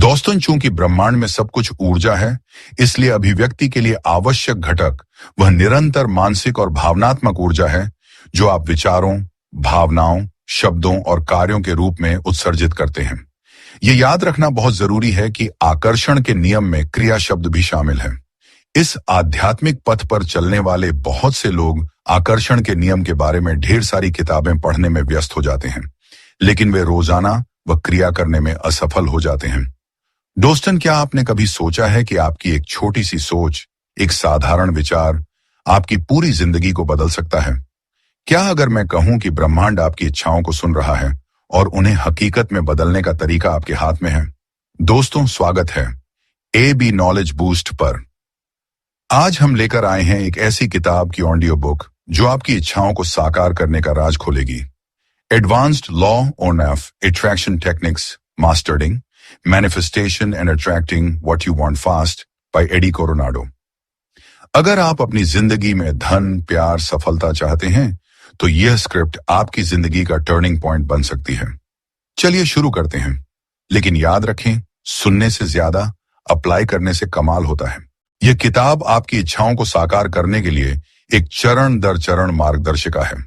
दोस्तों, चूंकि ब्रह्मांड में सब कुछ ऊर्जा है, इसलिए अभिव्यक्ति के लिए आवश्यक घटक वह निरंतर मानसिक और भावनात्मक ऊर्जा है जो आप विचारों, भावनाओं, शब्दों और कार्यों के रूप में उत्सर्जित करते हैं। यह याद रखना बहुत जरूरी है कि आकर्षण के नियम में क्रिया शब्द भी शामिल है। इस आध्यात्मिक पथ पर चलने वाले बहुत से लोग आकर्षण के नियम के बारे में ढेर सारी किताबें पढ़ने में व्यस्त हो जाते हैं, लेकिन वे रोजाना वह क्रिया करने में असफल हो जाते हैं। दोस्तन, क्या आपने कभी सोचा है कि आपकी एक छोटी सी सोच, एक साधारण विचार आपकी पूरी जिंदगी को बदल सकता है? क्या अगर मैं कहूं कि ब्रह्मांड आपकी इच्छाओं को सुन रहा है और उन्हें हकीकत में बदलने का तरीका आपके हाथ में है? दोस्तों, स्वागत है AB नॉलेज बूस्ट पर। आज हम लेकर आए हैं एक ऐसी किताब की ऑडियो बुक जो आपकी इच्छाओं को साकार करने का राज खोलेगी। Advanced law of attraction techniques mastering manifestation and attracting what you want fast by Eddie Coronado. अगर आप अपनी जिंदगी में धन, प्यार, सफलता चाहते हैं तो यह स्क्रिप्ट आपकी जिंदगी का टर्निंग पॉइंट बन सकती है। चलिए शुरू करते हैं, लेकिन याद रखें, सुनने से ज्यादा अप्लाई करने से कमाल होता है। यह किताब आपकी इच्छाओं को साकार करने के लिए एक चरण दर चरण मार्गदर्शिका है।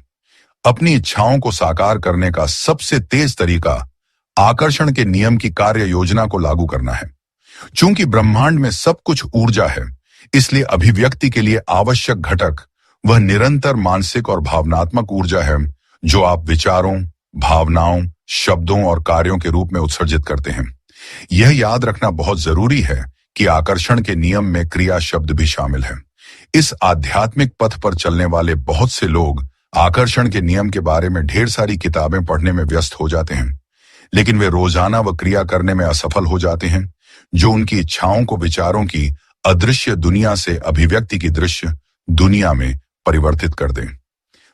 अपनी इच्छाओं को साकार करने का सबसे तेज तरीका आकर्षण के नियम की कार्य योजना को लागू करना है। चूंकि ब्रह्मांड में सब कुछ ऊर्जा है, इसलिए अभिव्यक्ति के लिए आवश्यक घटक वह निरंतर मानसिक और भावनात्मक ऊर्जा है जो आप विचारों, भावनाओं, शब्दों और कार्यों के रूप में उत्सर्जित करते हैं। यह याद रखना बहुत जरूरी है कि आकर्षण के नियम में क्रिया शब्द भी शामिल है। इस आध्यात्मिक पथ पर चलने वाले बहुत से लोग आकर्षण के नियम के बारे में ढेर सारी किताबें पढ़ने में व्यस्त हो जाते हैं, लेकिन वे रोजाना वह क्रिया करने में असफल हो जाते हैं जो उनकी इच्छाओं को विचारों की अदृश्य दुनिया से अभिव्यक्ति की दृश्य दुनिया में परिवर्तित कर दें।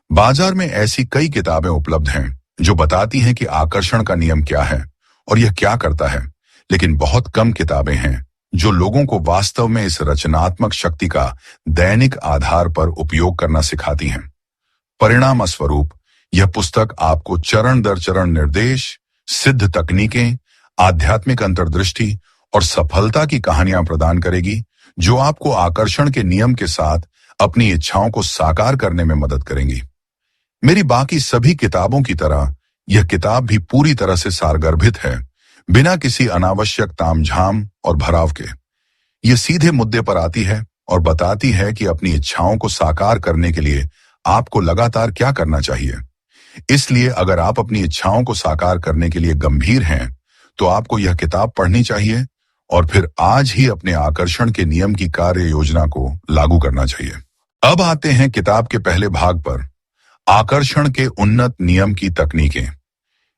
बाजार में ऐसी कई किताबें उपलब्ध हैं जो बताती हैं कि आकर्षण का नियम क्या है और यह क्या करता है, लेकिन बहुत कम किताबें हैं जो लोगों को वास्तव में इस रचनात्मक शक्ति का दैनिक आधार पर उपयोग करना सिखाती हैं। परिणाम स्वरूप यह पुस्तक आपको चरण दर चरण निर्देश, सिद्ध तकनीकें, आध्यात्मिक अंतर्दृष्टि और सफलता की कहानियां प्रदान करेगी जो आपको आकर्षण के नियम के साथ अपनी इच्छाओं को साकार करने में मदद करेंगी। मेरी बाकी सभी किताबों की तरह यह किताब भी पूरी तरह से सारगर्भित है, बिना किसी अनावश्यक तामझाम और भराव के। यह सीधे मुद्दे पर आती है और बताती है कि अपनी इच्छाओं को साकार करने के लिए आपको लगातार क्या करना चाहिए। इसलिए अगर आप अपनी इच्छाओं को साकार करने के लिए गंभीर हैं, तो आपको यह किताब पढ़नी चाहिए और फिर आज ही अपने आकर्षण के नियम की कार्य योजना को लागू करना चाहिए। अब आते हैं किताब के पहले भाग पर, आकर्षण के उन्नत नियम की तकनीकें।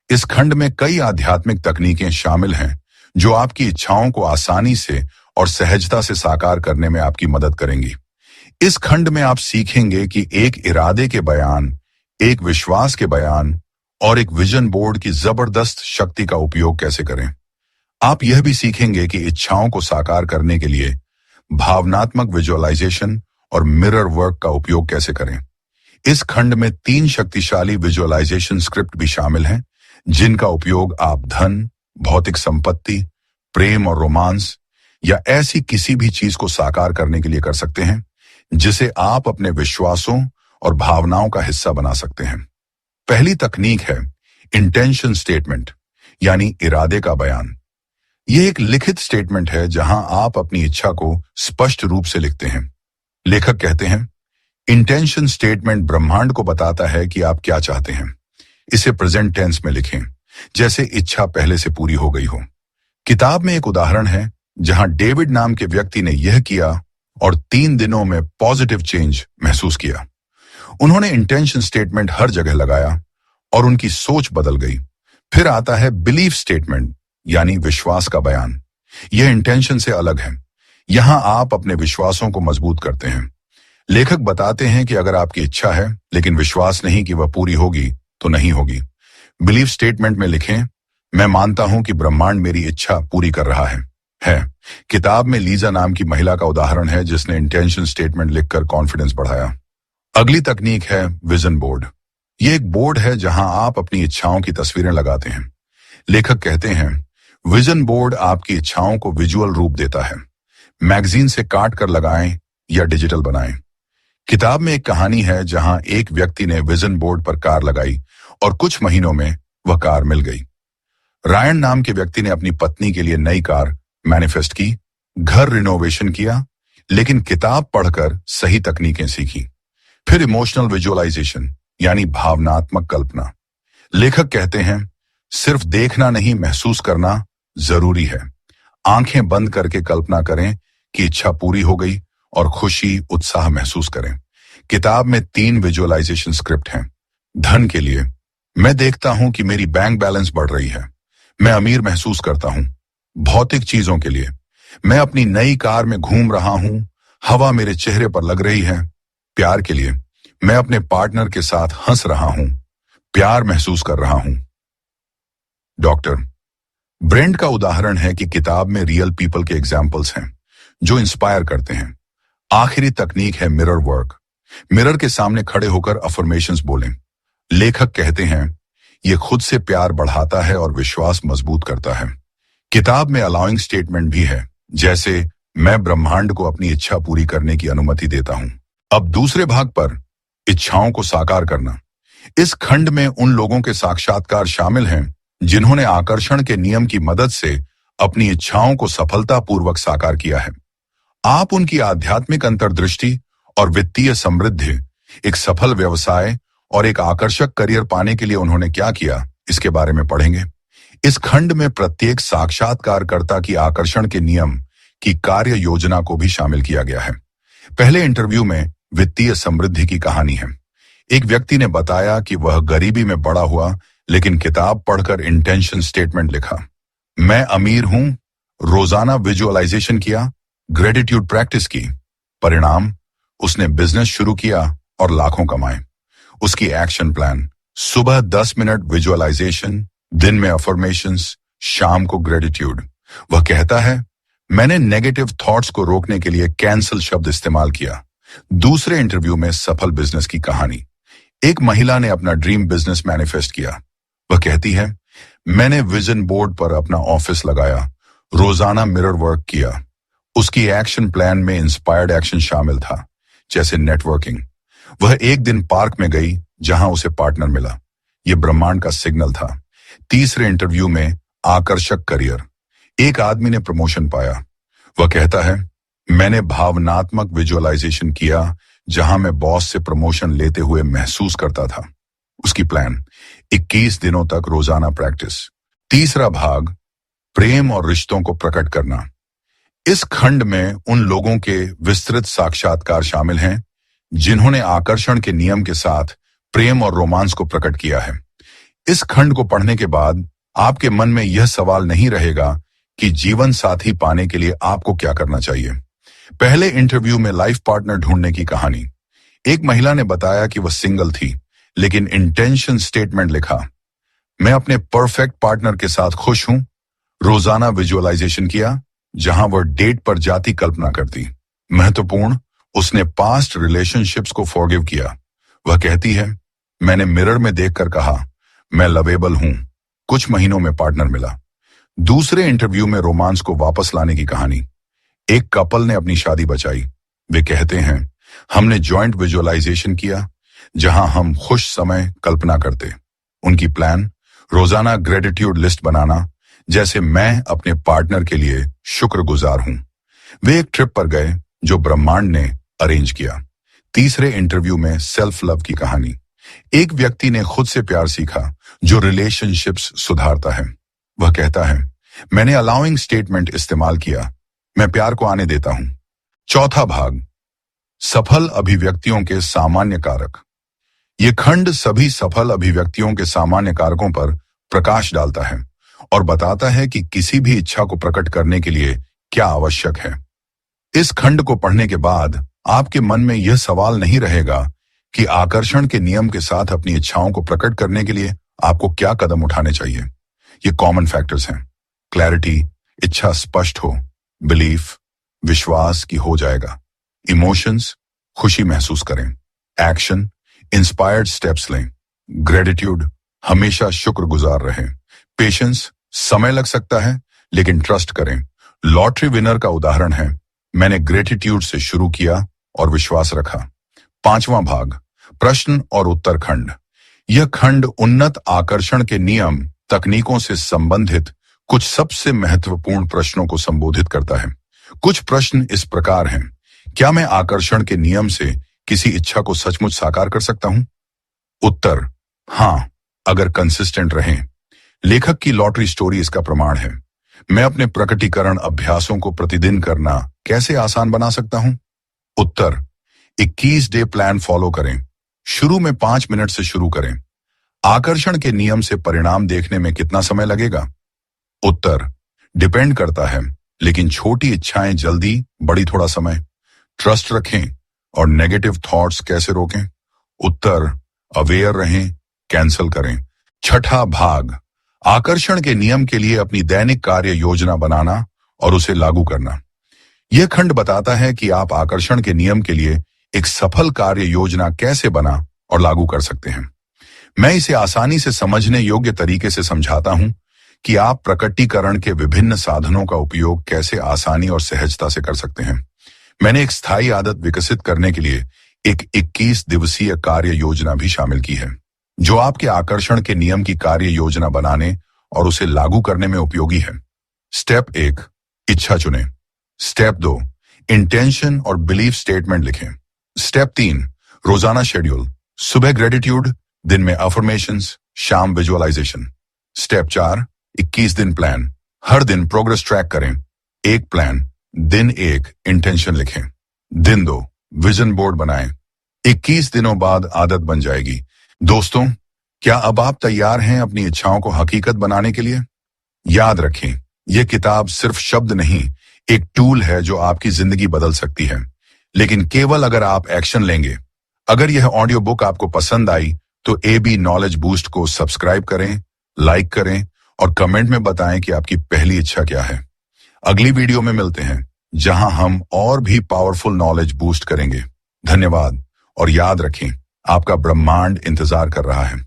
इस खंड में कई आध्यात्मिक तकनीकें शामिल हैं जो आपकी इच्छाओं को आसानी से और सहजता से साकार करने में आपकी मदद करेंगी। इस खंड में आप सीखेंगे कि एक इरादे के बयान, एक विश्वास के बयान और एक विजन बोर्ड की जबरदस्त शक्ति का उपयोग कैसे करें। आप यह भी सीखेंगे कि इच्छाओं को साकार करने के लिए भावनात्मक विजुअलाइजेशन और मिरर वर्क का उपयोग कैसे करें। इस खंड में 3 शक्तिशाली विजुअलाइजेशन स्क्रिप्ट भी शामिल हैं जिनका उपयोग आप धन, भौतिक संपत्ति, प्रेम और रोमांस या ऐसी किसी भी चीज को साकार करने के लिए कर सकते हैं जिसे आप अपने विश्वासों और भावनाओं का हिस्सा बना सकते हैं। पहली तकनीक है इंटेंशन स्टेटमेंट, यानी इरादे का बयान। यह एक लिखित स्टेटमेंट है जहां आप अपनी इच्छा को स्पष्ट रूप से लिखते हैं। लेखक कहते हैं, इंटेंशन स्टेटमेंट ब्रह्मांड को बताता है कि आप क्या चाहते हैं। इसे प्रेजेंट टेंस में लिखें, जैसे इच्छा पहले से पूरी हो गई हो। किताब में एक उदाहरण है जहां डेविड नाम के व्यक्ति ने यह किया और 3 दिनों में पॉजिटिव चेंज महसूस किया। उन्होंने इंटेंशन स्टेटमेंट हर जगह लगाया और उनकी सोच बदल गई। फिर आता है बिलीफ स्टेटमेंट, यानी विश्वास का बयान। यह इंटेंशन से अलग है। यहां आप अपने विश्वासों को मजबूत करते हैं। लेखक बताते हैं कि अगर आपकी इच्छा है लेकिन विश्वास नहीं कि वह पूरी होगी तो नहीं होगी। बिलीफ स्टेटमेंट में लिखें, मैं मानता हूं कि ब्रह्मांड मेरी इच्छा पूरी कर रहा है। किताब में लीजा नाम की महिला का उदाहरण है जिसने इंटेंशन स्टेटमेंट लिखकर कॉन्फिडेंस बढ़ाया। अगली तकनीक है विजन बोर्ड। यह एक बोर्ड है जहां आप अपनी इच्छाओं की तस्वीरें लगाते हैं। लेखक कहते हैं, विजन बोर्ड आपकी इच्छाओं को विजुअल रूप देता है। मैगजीन से काट कर लगाएं या डिजिटल बनाएं। किताब में एक कहानी है जहां एक व्यक्ति ने विजन बोर्ड पर कार लगाई और कुछ महीनों में वह कार मिल गई। रायन नाम के व्यक्ति ने अपनी पत्नी के लिए नई कार मैनिफेस्ट की, घर रिनोवेशन किया, लेकिन किताब पढ़कर सही तकनीकें सीखी। फिर इमोशनल विजुअलाइजेशन यानी भावनात्मक कल्पना। लेखक कहते हैं, सिर्फ देखना नहीं, महसूस करना जरूरी है। आंखें बंद करके कल्पना करें कि इच्छा पूरी हो गई और खुशी, उत्साह महसूस करें। किताब में 3 विजुअलाइजेशन स्क्रिप्ट हैं। धन के लिए, मैं देखता हूं कि मेरी बैंक बैलेंस बढ़ रही है, मैं अमीर महसूस करता हूं। भौतिक चीजों के लिए, मैं अपनी नई कार में घूम रहा हूं, हवा मेरे चेहरे पर लग रही है। प्यार के लिए, मैं अपने पार्टनर के साथ हंस रहा हूं, प्यार महसूस कर रहा हूं। डॉक्टर ब्रेंड का उदाहरण है कि किताब में रियल पीपल के एग्जाम्पल्स हैं जो इंस्पायर करते हैं। आखिरी तकनीक है मिरर वर्क। मिरर के सामने खड़े होकर अफर्मेशंस बोलें। लेखक कहते हैं, यह खुद से प्यार बढ़ाता है और विश्वास मजबूत करता है। किताब में अलाउइंग स्टेटमेंट भी है, जैसे मैं ब्रह्मांड को अपनी इच्छा पूरी करने की अनुमति देता हूं। अब दूसरे भाग पर, इच्छाओं को साकार करना। इस खंड में उन लोगों के साक्षात्कार शामिल हैं जिन्होंने आकर्षण के नियम की मदद से अपनी इच्छाओं को सफलतापूर्वक साकार किया है। आप उनकी आध्यात्मिक अंतर्दृष्टि और वित्तीय समृद्धि, एक सफल व्यवसाय और एक आकर्षक करियर पाने के लिए उन्होंने क्या किया, इसके बारे में पढ़ेंगे। इस खंड में प्रत्येक साक्षात्कारकर्ता की आकर्षण के नियम की कार्य योजना को भी शामिल किया गया है। पहले इंटरव्यू में वित्तीय समृद्धि की कहानी है। एक व्यक्ति ने बताया कि वह गरीबी में बड़ा हुआ, लेकिन किताब पढ़कर इंटेंशन स्टेटमेंट लिखा। मैं अमीर हूं, रोजाना विजुअलाइजेशन किया, ग्रेटिट्यूड प्रैक्टिस की। परिणाम, उसने बिजनेस शुरू किया और लाखों कमाए। उसकी एक्शन प्लान, सुबह 10 मिनट विजुअलाइजेशन, दिन में अफर्मेशंस, शाम को ग्रेटिट्यूड। वह कहता है, मैंने नेगेटिव थॉट्स को रोकने के लिए कैंसल शब्द इस्तेमाल किया। दूसरे इंटरव्यू में सफल बिजनेस की कहानी। एक महिला ने अपना ड्रीम बिजनेस मैनिफेस्ट किया। वह कहती है, मैंने विजन बोर्ड पर अपना ऑफिस लगाया, रोजाना मिरर वर्क किया। उसकी एक्शन प्लान में इंस्पायर्ड एक्शन शामिल था, जैसे नेटवर्किंग। वह एक दिन पार्क में गई जहां उसे पार्टनर मिला। यह ब्रह्मांड का सिग्नल था। तीसरे इंटरव्यू में आकर्षक करियर। एक आदमी ने प्रमोशन पाया। वह कहता है, मैंने भावनात्मक विजुअलाइजेशन किया जहां मैं बॉस से प्रमोशन लेते हुए महसूस करता था। उसकी प्लान, 21 दिनों तक रोजाना प्रैक्टिस। तीसरा भाग, प्रेम और रिश्तों को प्रकट करना। इस खंड में उन लोगों के विस्तृत साक्षात्कार शामिल हैं जिन्होंने आकर्षण के नियम के साथ प्रेम और रोमांस को प्रकट किया है। इस खंड को पढ़ने के बाद आपके मन में यह सवाल नहीं रहेगा कि जीवन साथी पाने के लिए आपको क्या करना चाहिए। पहले इंटरव्यू में लाइफ पार्टनर ढूंढने की कहानी। एक महिला ने बताया कि वह सिंगल थी, लेकिन इंटेंशन स्टेटमेंट लिखा। मैं अपने परफेक्ट पार्टनर के साथ खुश हूं। रोजाना विजुअलाइजेशन किया जहां वह डेट पर जाती कल्पना करती। महत्वपूर्ण, उसने पास्ट रिलेशनशिप्स को फॉरगिव किया। वह कहती है, मैंने मिरर में देखकर कहा, मैं लवेबल हूं। कुछ महीनों में पार्टनर मिला। दूसरे इंटरव्यू में रोमांस को वापस लाने की कहानी। एक कपल ने अपनी शादी बचाई। वे कहते हैं, हमने जॉइंट विजुअलाइजेशन किया जहां हम खुश समय कल्पना करते। उनकी प्लान, रोजाना ग्रेटिट्यूड लिस्ट बनाना, जैसे मैं अपने पार्टनर के लिए शुक्रगुजार हूं। वे एक ट्रिप पर गए जो ब्रह्मांड ने अरेंज किया। तीसरे इंटरव्यू में सेल्फ लव की कहानी। एक व्यक्ति ने खुद से प्यार सीखा जो रिलेशनशिप्स सुधारता है। वह कहता है, मैंने अलाउइंग स्टेटमेंट इस्तेमाल किया, मैं प्यार को आने देता हूं। चौथा भाग, सफल अभिव्यक्तियों के सामान्य कारक। यह खंड सभी सफल अभिव्यक्तियों के सामान्य कारकों पर प्रकाश डालता है और बताता है कि किसी भी इच्छा को प्रकट करने के लिए क्या आवश्यक है। इस खंड को पढ़ने के बाद आपके मन में यह सवाल नहीं रहेगा कि आकर्षण के नियम के साथ अपनी इच्छाओं को प्रकट करने के लिए आपको क्या कदम उठाने चाहिए। ये कॉमन फैक्टर्स हैं। क्लैरिटी, इच्छा स्पष्ट हो। बिलीफ, विश्वास कि हो जाएगा। इमोशंस, खुशी महसूस करें। एक्शन, इंस्पायर्ड स्टेप्स लें। ग्रेटिट्यूड, हमेशा शुक्रगुजार रहें। पेशेंस, समय लग सकता है लेकिन ट्रस्ट करें, लॉटरी विनर का उदाहरण है, मैंने ग्रेटिट्यूड से शुरू किया और विश्वास रखा। 5वां भाग, प्रश्न और उत्तर खंड। यह खंड उन्नत आकर्षण के नियम तकनीकों से संबंधित कुछ सबसे महत्वपूर्ण प्रश्नों को संबोधित करता है। कुछ प्रश्न इस प्रकार हैं, क्या मैं आकर्षण के नियम से किसी इच्छा को सचमुच साकार कर सकता हूं? उत्तर, हां, अगर कंसिस्टेंट रहें। लेखक की लॉटरी स्टोरी इसका प्रमाण है। मैं अपने प्रकटीकरण अभ्यासों को प्रतिदिन करना कैसे आसान बना सकता हूं? उत्तर, 21 डे प्लान फॉलो करें। शुरू में 5 मिनट से शुरू करें। आकर्षण के नियम से परिणाम देखने में कितना समय लगेगा? उत्तर, डिपेंड करता है, लेकिन छोटी इच्छाएं जल्दी, बड़ी थोड़ा समय। ट्रस्ट रखें और नेगेटिव थॉट्स कैसे रोकें? उत्तर, अवेयर रहें, कैंसिल करें। 6ठा भाग, आकर्षण के नियम के लिए अपनी दैनिक कार्य योजना बनाना और उसे लागू करना। यह खंड बताता है कि आप आकर्षण के नियम के लिए एक सफल कार्य योजना कैसे बना और लागू कर सकते हैं। मैं इसे आसानी से समझने योग्य तरीके से समझाता हूं कि आप प्रकटीकरण के विभिन्न साधनों का उपयोग कैसे आसानी और सहजता से कर सकते हैं। मैंने एक स्थायी आदत विकसित करने के लिए एक 21 दिवसीय कार्य योजना भी शामिल की है, जो आपके आकर्षण के नियम की कार्य योजना बनाने और उसे लागू करने में उपयोगी है। स्टेप 1, इच्छा चुनें। स्टेप 2, इंटेंशन और बिलीफ स्टेटमेंट लिखें। स्टेप 3, रोजाना शेड्यूल। सुबह ग्रेटिट्यूड, दिन में अफर्मेशंस, शाम विजुअलाइजेशन। स्टेप 4, 21 दिन प्लान। हर दिन प्रोग्रेस ट्रैक करें। एक प्लान, दिन 1 इंटेंशन लिखें। दिन 2 विजन बोर्ड बनाएं। 21 दिनों बाद आदत बन जाएगी। दोस्तों, क्या अब आप तैयार हैं अपनी इच्छाओं को हकीकत बनाने के लिए? याद रखें, यह किताब सिर्फ शब्द नहीं, एक टूल है जो आपकी जिंदगी बदल सकती है, लेकिन केवल अगर आप एक्शन लेंगे। अगर यह ऑडियो बुक आपको पसंद आई तो AB नॉलेज बूस्ट को सब्सक्राइब करें, लाइक करें और कमेंट में बताएं कि आपकी पहली इच्छा क्या है। अगली वीडियो में मिलते हैं, जहां हम और भी पावरफुल नॉलेज बूस्ट करेंगे। धन्यवाद और याद रखें, आपका ब्रह्मांड इंतजार कर रहा है।